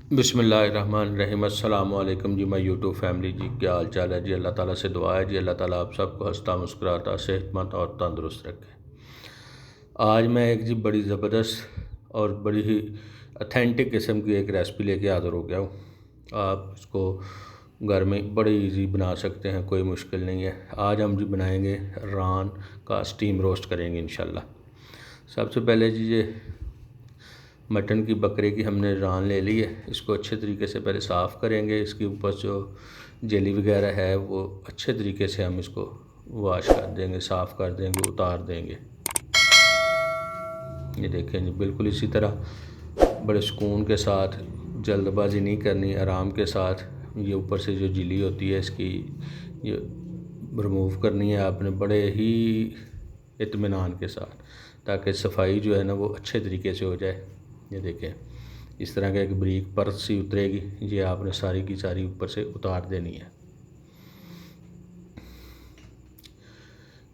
बिस्मिल्लाहिर्रहमानिर्रहीम। अस्सलाम वालेकुम जी। मैं यूट्यूब फैमिली जी, क्या हाल चाल है जी। अल्लाह ताला से दुआ है जी, अल्लाह ताला आप सबको हंसता मुस्कुराता सेहतमंद और तंदुरुस्त रखे। आज मैं एक जी बड़ी ज़बरदस्त और बड़ी ही अथेंटिक किस्म की एक रेसिपी लेके हाज़िर हो गया हूँ। आप इसको घर में बड़े इजी बना सकते हैं, कोई मुश्किल नहीं है। आज हम जी बनाएंगे रान का स्टीम रोस्ट करेंगे इंशाल्लाह। सबसे पहले जी ये मटन की बकरे की हमने रान ले ली है। इसको अच्छे तरीके से पहले साफ़ करेंगे। इसके ऊपर जो जेली वगैरह है वो अच्छे तरीके से हम इसको वॉश कर देंगे, साफ़ कर देंगे, उतार देंगे। ये देखें जी, बिल्कुल इसी तरह बड़े सुकून के साथ, जल्दबाजी नहीं करनी, आराम के साथ ये ऊपर से जो जेली होती है इसकी ये रिमूव करनी है आपने, बड़े ही इत्मीनान के साथ, ताकि सफाई जो है ना वो अच्छे तरीके से हो जाए। ये देखें, इस तरह का एक बारीक परत सी उतरेगी, ये आपने सारी की सारी ऊपर से उतार देनी है।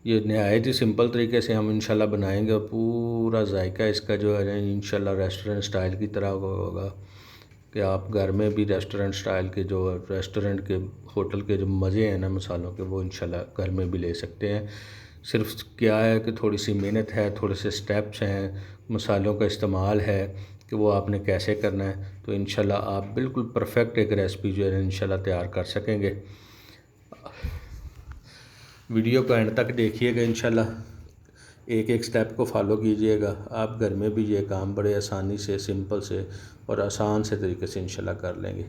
ये नहायत ही सिंपल तरीके से हम इंशाल्लाह बनाएंगे और पूरा जायका इसका जो है इंशाल्लाह रेस्टोरेंट स्टाइल की तरह होगा कि आप घर में भी रेस्टोरेंट स्टाइल के जो रेस्टोरेंट के होटल के जो मज़े हैं ना मसालों के, वो इंशाल्लाह घर में भी ले सकते हैं। सिर्फ क्या है कि थोड़ी सी मेहनत है, थोड़े से स्टेप्स हैं, मसालों का इस्तेमाल है कि वो आपने कैसे करना है। तो इंशाल्लाह आप बिल्कुल परफेक्ट एक रेसिपी जो है इंशाल्लाह तैयार कर सकेंगे। वीडियो को एंड तक देखिएगा, इंशाल्लाह एक एक स्टेप को फॉलो कीजिएगा। आप घर में भी ये काम बड़े आसानी से, सिंपल से और आसान से तरीके से इंशाल्लाह कर लेंगे।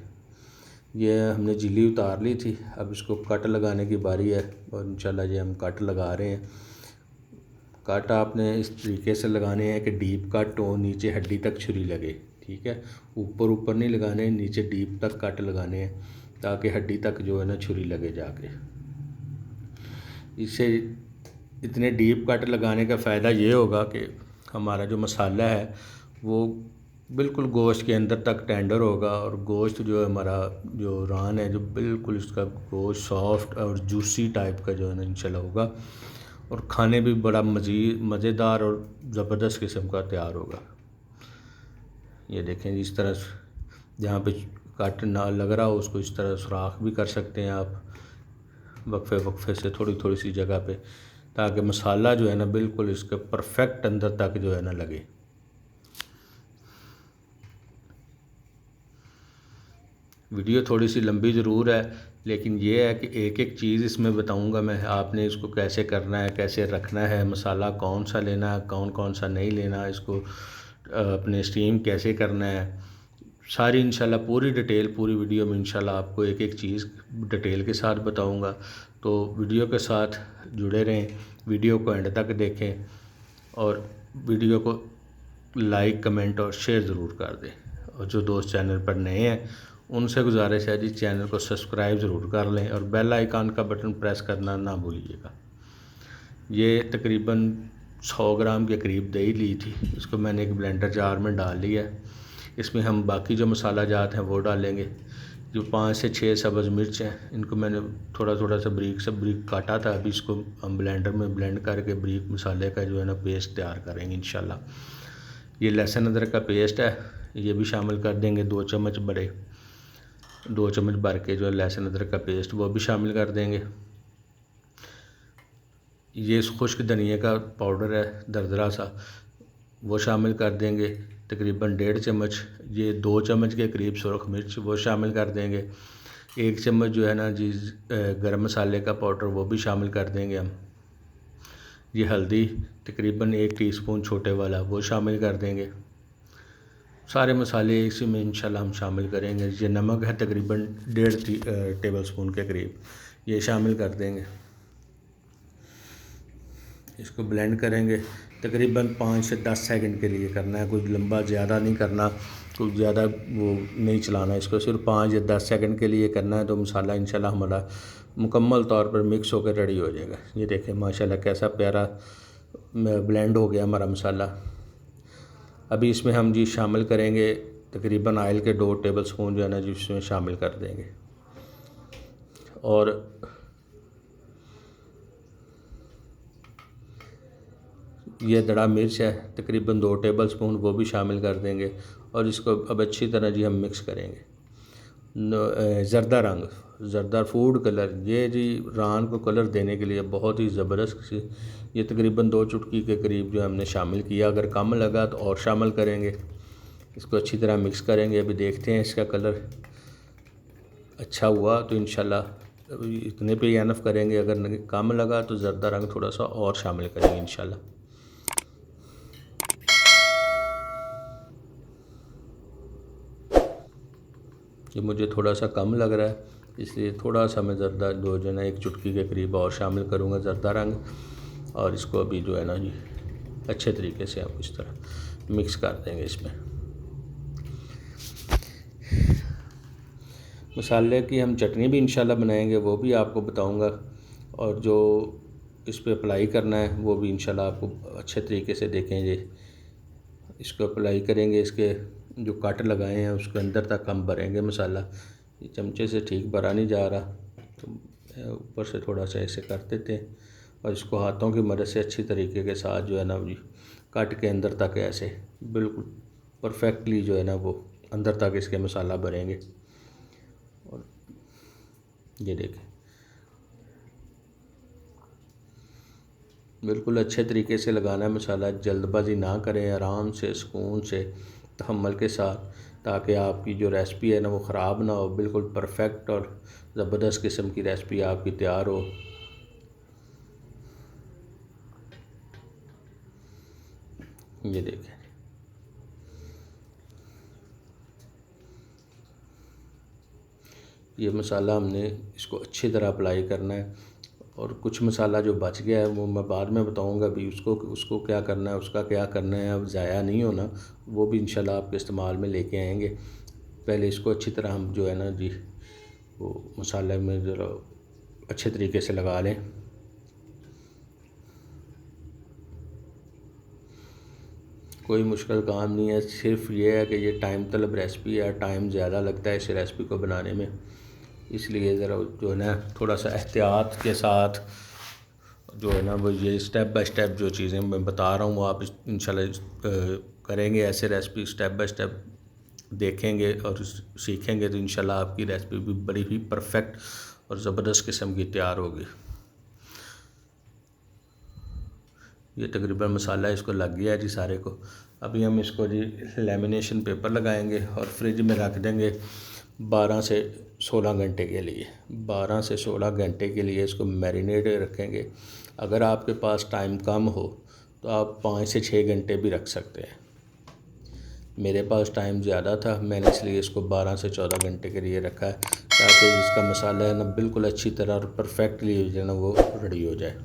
ये हमने झिल्ली उतार ली थी, अब इसको कट लगाने की बारी है और इंशाल्लाह ये हम कट लगा रहे हैं। कट आपने इस तरीके से लगाने हैं कि डीप कट हो, नीचे हड्डी तक छुरी लगे, ठीक है। ऊपर ऊपर नहीं लगाने, नीचे डीप तक कट लगाने हैं ताकि हड्डी तक जो है ना छुरी लगे जाके। इससे इतने डीप कट लगाने का फ़ायदा ये होगा कि हमारा जो मसाला है वो बिल्कुल गोश्त के अंदर तक टेंडर होगा और गोश्त जो है हमारा जो रान है जो बिल्कुल इसका गोश्त सॉफ्ट और जूसी टाइप का जो है ना इंशाल्लाह होगा और खाने भी बड़ा मज़ेदार और ज़बरदस्त किस्म का तैयार होगा। ये देखें, इस तरह जहाँ पे कट ना लग रहा हो उसको इस तरह सुराख भी कर सकते हैं आप वक्फे वक्फे से, थोड़ी थोड़ी सी जगह पे, ताकि मसाला जो है ना बिल्कुल इसके परफेक्ट अंदर तक जो है ना लगे। वीडियो थोड़ी सी लंबी ज़रूर है, लेकिन ये है कि एक एक चीज़ इसमें बताऊंगा मैं, आपने इसको कैसे करना है, कैसे रखना है, मसाला कौन सा लेना है, कौन कौन सा नहीं लेना, इसको अपने स्टीम कैसे करना है, सारी इंशाल्लाह पूरी डिटेल पूरी वीडियो में इंशाल्लाह आपको एक एक चीज़ डिटेल के साथ बताऊंगा। तो वीडियो के साथ जुड़े रहें, वीडियो को एंड तक देखें और वीडियो को लाइक, कमेंट और शेयर ज़रूर कर दें। और जो दोस्त चैनल पर नए हैं उनसे गुजारिश है जी, चैनल को सब्सक्राइब ज़रूर कर लें और बेल आइकन का बटन प्रेस करना ना भूलिएगा। ये तकरीबन 100 ग्राम के करीब दही ली थी, इसको मैंने एक ब्लेंडर जार में डाल लिया है। इसमें हम बाकी जो मसाला जात हैं वो डालेंगे। जो 5 से 6 सब्ज़ मिर्च हैं, इनको मैंने थोड़ा थोड़ा सा बारीक काटा था। अभी इसको हम ब्लेंडर में ब्लेंड करके बारीक मसाले का जो है ना पेस्ट तैयार करेंगे इंशाल्लाह। ये लहसुन अदरक का पेस्ट है, ये भी शामिल कर देंगे। 2 चम्मच भर के जो है लहसुन अदरक का पेस्ट वो भी शामिल कर देंगे। ये खुश्क धनिया का पाउडर है दरदरा सा, वो शामिल कर देंगे तकरीबन 1.5 चम्मच। ये 2 चम्मच के करीब सुरख मिर्च वो शामिल कर देंगे। 1 चम्मच जो है ना जी गरम मसाले का पाउडर वो भी शामिल कर देंगे हम। ये हल्दी तकरीबन 1 टीस्पून छोटे वाला वो शामिल कर देंगे। सारे मसाले इसी में इंशाल्लाह हम शामिल करेंगे। ये नमक है तकरीबन 1.5 टेबल स्पून के करीब, ये शामिल कर देंगे। इसको ब्लेंड करेंगे, तकरीबन 5 से 10 सेकंड के लिए करना है, कुछ लंबा ज़्यादा नहीं करना, कुछ ज़्यादा वो नहीं चलाना। इसको सिर्फ 5 या 10 सेकंड के लिए करना है, तो मसाला इंशाल्लाह हमारा मुकम्मल तौर पर मिक्स होकर रेडी हो जाएगा। ये देखें माशाल्लाह कैसा प्यारा ब्लेंड हो गया हमारा मसाला। अभी इसमें हम जी शामिल करेंगे तकरीबन ऑयल के 2 टेबल स्पून जो है ना जी इसमें शामिल कर देंगे और ये दड़ा मिर्च है तकरीबन 2 टेबल स्पून वो भी शामिल कर देंगे और इसको अब अच्छी तरह जी हम मिक्स करेंगे। ज़रदा फूड कलर, ये जी रान को कलर देने के लिए बहुत ही ज़बरदस्त सी, ये तकरीबन 2 चुटकी के करीब जो हमने शामिल किया। अगर कम लगा तो और शामिल करेंगे। इसको अच्छी तरह मिक्स करेंगे। अभी देखते हैं इसका कलर अच्छा हुआ तो इंशाल्लाह इतने पे ही एनफ करेंगे। अगर कम लगा तो ज़रदा रंग थोड़ा सा और शामिल करेंगे इंशाल्लाह। ये मुझे थोड़ा सा कम लग रहा है, इसलिए थोड़ा सा मैं ज़रदा जो है ना 1 चुटकी के करीब और शामिल करूँगा ज़रदा रंग। और इसको अभी जो है ना जी अच्छे तरीके से आप इस तरह मिक्स कर देंगे। इसमें मसाले की हम चटनी भी इंशाल्लाह बनाएंगे, वो भी आपको बताऊंगा। और जो इस पर अप्लाई करना है वो भी इंशाल्लाह आपको अच्छे तरीके से देखेंगे। इसको अप्लाई करेंगे, इसके जो कट लगाए हैं उसके अंदर तक हम भरेंगे मसाला। ये चमचे से ठीक भरा नहीं जा रहा, तो ऊपर से थोड़ा सा ऐसे कर देते हैं और इसको हाथों की मदद से अच्छी तरीके के साथ जो है ना जी कट के अंदर तक ऐसे बिल्कुल परफेक्टली जो है ना वो अंदर तक इसके मसाला भरेंगे। और ये देखें बिल्कुल अच्छे तरीके से लगाना है मसाला, जल्दबाजी ना करें, आराम से सुकून से तहम्मुल के साथ, ताकि आपकी जो रेसिपी है ना वो ख़राब ना हो। बिल्कुल परफेक्ट और ज़बरदस्त किस्म की रेसिपी आपकी तैयार हो। ये देखें ये मसाला हमने इसको अच्छी तरह अप्लाई करना है। और कुछ मसाला जो बच गया है वो मैं बाद में बताऊंगा भी उसको क्या करना है, उसका क्या करना है, अब ज़ाया नहीं होना, वो भी इंशाल्लाह आपके इस्तेमाल में लेके आएंगे। पहले इसको अच्छी तरह हम जो है ना जी वो मसाले में ज़रा अच्छे तरीके से लगा लें। कोई मुश्किल काम नहीं है, सिर्फ ये है कि ये टाइम तलब रेसिपी है, टाइम ज़्यादा लगता है इस रेसिपी को बनाने में, इसलिए ज़रा जो है ना थोड़ा सा एहतियात के साथ जो है ना वो ये स्टेप बाय स्टेप जो चीज़ें मैं बता रहा हूँ आप इंशाल्लाह करेंगे। ऐसे रेसिपी स्टेप बाय स्टेप देखेंगे और सीखेंगे तो इंशाल्लाह आपकी रेसिपी भी बड़ी ही परफेक्ट और ज़बरदस्त किस्म की तैयार होगी। ये तकरीबन मसाला इसको लग गया है जी सारे को। अभी हम इसको जी लेमिनेशन पेपर लगाएंगे और फ्रिज में रख देंगे 12 से 16 घंटे के लिए। 12 से 16 घंटे के लिए इसको मैरिनेट रखेंगे। अगर आपके पास टाइम कम हो तो आप 5 से 6 घंटे भी रख सकते हैं। मेरे पास टाइम ज़्यादा था, मैंने इसलिए इसको 12 से 14 घंटे के लिए रखा है, ताकि इसका मसाला है ना बिल्कुल अच्छी तरह और परफेक्टली जो है ना वो रेडी हो जाए।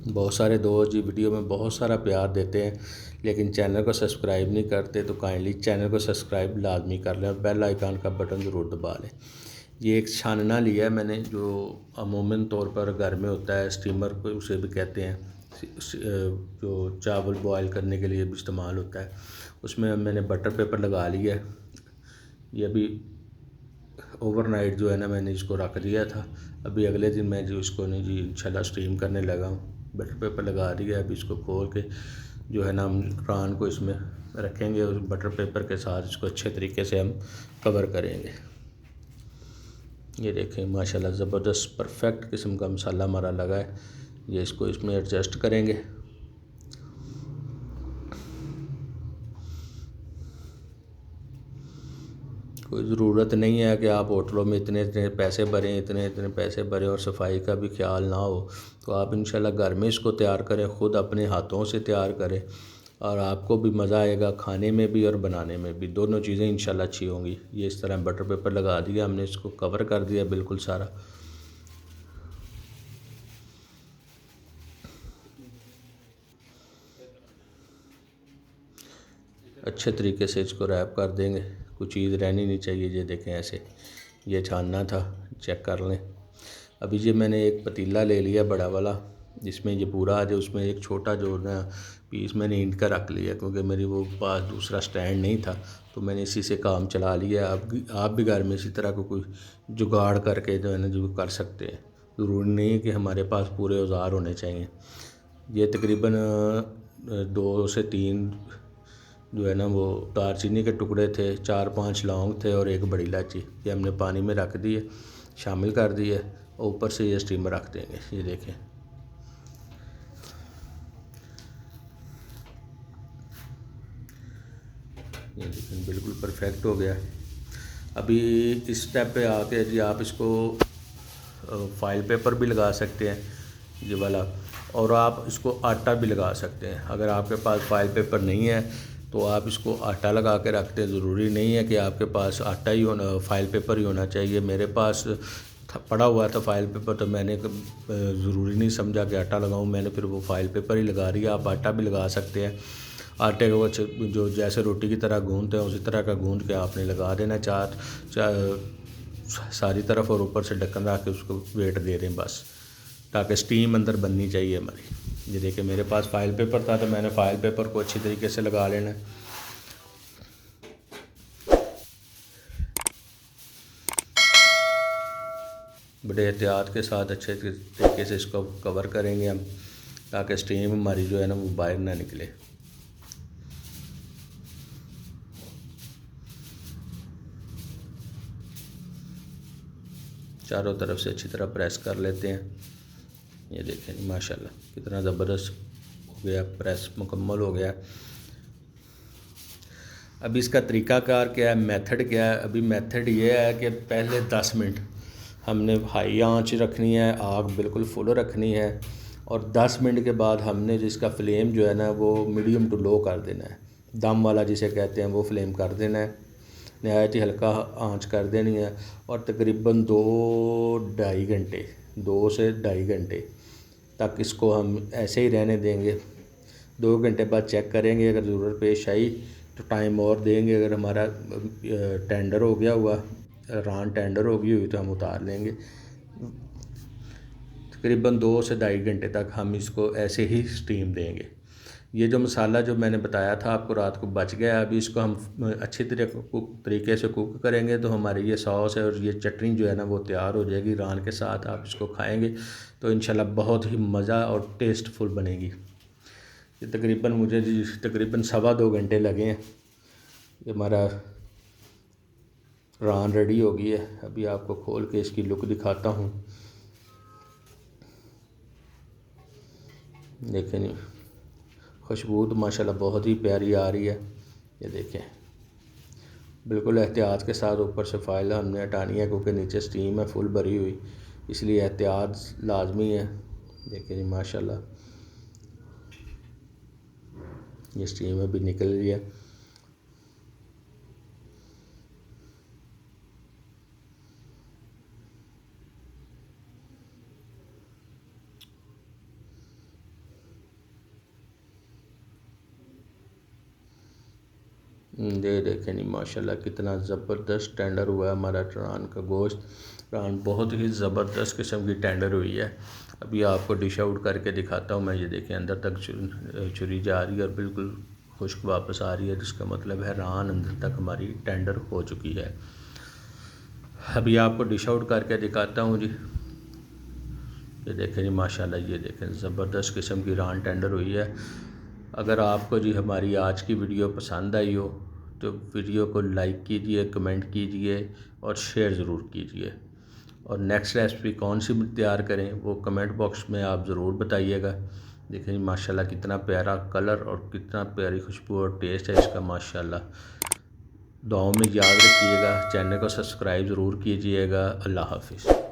बहुत सारे दोस्त जी वीडियो में बहुत सारा प्यार देते हैं लेकिन चैनल को सब्सक्राइब नहीं करते, तो काइंडली चैनल को सब्सक्राइब लाजमी कर लें और बेल आइकन का बटन ज़रूर दबा लें। ये एक छानना लिया है मैंने, जो अमूमन तौर पर घर में होता है, स्टीमर को उसे भी कहते हैं, जो चावल बॉयल करने के लिए भी इस्तेमाल होता है। उसमें मैंने बटर पेपर लगा लिया है। ये अभी ओवरनाइट जो है ना मैंने इसको रख दिया था, अभी अगले दिन मैं जो इसको नहीं जी इंशाल्लाह स्टीम करने लगा हूँ। बटर पेपर लगा दिया है, अभी इसको खोल के जो है ना हम रान को इसमें रखेंगे और बटर पेपर के साथ इसको अच्छे तरीके से हम कवर करेंगे। ये देखें माशाल्लाह ज़बरदस्त परफेक्ट किस्म का मसाला हमारा लगा है। ये इसको इसमें एडजस्ट करेंगे। कोई ज़रूरत नहीं है कि आप होटलों में इतने इतने पैसे भरें, इतने इतने पैसे भरें और सफाई का भी ख्याल ना हो। तो आप इंशाल्लाह घर में इसको तैयार करें, ख़ुद अपने हाथों से तैयार करें और आपको भी मज़ा आएगा खाने में भी और बनाने में भी, दोनों चीज़ें इंशाल्लाह अच्छी होंगी। ये इस तरह बटर पेपर लगा दिया हमने, इसको कवर कर दिया बिल्कुल सारा। अच्छे तरीके से इसको रैप कर देंगे, कोई चीज़ रहनी नहीं चाहिए। ये देखें ऐसे ये छानना था, चेक कर लें। अभी ये मैंने एक पतीला ले लिया बड़ा वाला, जिसमें ये पूरा आ जाए। उसमें एक छोटा जो ना पीस मैंने ईंट का रख लिया, क्योंकि मेरी वो पास दूसरा स्टैंड नहीं था, तो मैंने इसी से काम चला लिया। आप भी घर में इसी तरह को कोई जुगाड़ करके जो है ना जो कर सकते हैं। ज़रूरी नहीं है कि हमारे पास पूरे औजार होने चाहिए। ये तकरीबन 2 से 3 जो है ना वो दालचीनी के टुकड़े थे, 4-5 लौंग थे और एक बड़ी इलायची, ये हमने पानी में रख दी है, शामिल कर दी है। ऊपर से ये स्टीमर रख देंगे। ये देखें, ये देखें बिल्कुल परफेक्ट हो गया। अभी इस स्टेप पे आके जी आप इसको फाइल पेपर भी लगा सकते हैं ये वाला, और आप इसको आटा भी लगा सकते हैं। अगर आपके पास फाइल पेपर नहीं है तो आप इसको आटा लगा के रखते हैं। ज़रूरी नहीं है कि आपके पास आटा ही होना, फाइल पेपर ही होना चाहिए। मेरे पास पड़ा हुआ था फाइल पेपर, तो मैंने ज़रूरी नहीं समझा कि आटा लगाऊं, मैंने फिर वो फाइल पेपर ही लगा रही है। आप आटा भी लगा सकते हैं। आटे को जो जैसे रोटी की तरह गूँधते हैं उसी तरह का गूँध के आपने लगा देना सारी तरफ, और ऊपर से ढक्कन रख के उसको वेट दे दें बस, ताकि स्टीम अंदर बननी चाहिए हमारी। ये देखिए मेरे पास फाइल पेपर था तो मैंने फाइल पेपर को अच्छी तरीके से लगा लेना है। बड़े एहतियात के साथ अच्छे तरीके से इसको कवर करेंगे हम, ताकि स्टीम हमारी जो है ना वो बाहर ना निकले। चारों तरफ से अच्छी तरह प्रेस कर लेते हैं। ये देखें माशाल्लाह कितना ज़बरदस्त हो गया, प्रेस मुकम्मल हो गया। अभी इसका तरीक़ाकार क्या है, मेथड क्या है? अभी मेथड ये है कि पहले 10 मिनट हमने हाई आंच रखनी है, आग बिल्कुल फुल रखनी है, और 10 मिनट के बाद हमने जिसका फ्लेम जो है ना वो मीडियम टू लो कर देना है। दम वाला जिसे कहते हैं वो फ्लेम कर देना है, नहायत ही हल्का आंच कर देनी है। और तकरीबन 2 से ढाई घंटे तक इसको हम ऐसे ही रहने देंगे। 2 घंटे बाद चेक करेंगे, अगर ज़रूरत पेश आई तो टाइम और देंगे। अगर हमारा टेंडर हो गया हुआ, रान टेंडर हो गई हुई, तो हम उतार लेंगे। तकरीबन 2 से ढाई घंटे तक हम इसको ऐसे ही स्टीम देंगे। ये जो मसाला जो मैंने बताया था आपको रात को बच गया, अभी इसको हम अच्छी तरीके से कुक करेंगे तो हमारी ये सॉस है और ये चटनी जो है ना वो तैयार हो जाएगी। रान के साथ आप इसको खाएंगे तो इंशाल्लाह बहुत ही मज़ा और टेस्टफुल बनेगी। ये तकरीबन मुझे तकरीबन 2.25 घंटे लगे हैं। ये हमारा रान रेडी हो गई है। अभी आपको खोल के इसकी लुक दिखाता हूँ। देखें नहीं, खुशबू तो माशाल्लाह बहुत ही प्यारी आ रही है। ये देखें बिल्कुल एहतियात के साथ ऊपर से फाइल हमने हटानी है, क्योंकि नीचे स्टीम है फुल भरी हुई, इसलिए एहतियात लाजमी है। देखें जी माशाल्लाह ये स्टीम अभी निकल रही है। ये देखें नहीं माशाल्लाह कितना ज़बरदस्त टेंडर हुआ है हमारा रान का गोश्त। रान बहुत ही ज़बरदस्त किस्म की टेंडर हुई है। अभी आपको डिश आउट करके दिखाता हूँ मैं। ये देखें अंदर तक छुरी जा रही है और बिल्कुल खुश्क वापस आ रही है, जिसका मतलब है रान अंदर तक हमारी टेंडर हो चुकी है। अभी आपको डिश आउट करके दिखाता हूँ जी। ये देखें जी माशाल्लाह, ये देखें ज़बरदस्त किस्म की रान टेंडर हुई है। अगर आपको जी हमारी आज की वीडियो पसंद आई हो तो वीडियो को लाइक कीजिए, कमेंट कीजिए और शेयर ज़रूर कीजिए। और नेक्स्ट रेसिपी कौन सी तैयार करें वो कमेंट बॉक्स में आप ज़रूर बताइएगा। देखें माशाल्लाह कितना प्यारा कलर और कितना प्यारी खुशबू और टेस्ट है इसका माशाल्लाह। दुआओं में याद रखिएगा, चैनल को सब्सक्राइब ज़रूर कीजिएगा। अल्लाह हाफिज़।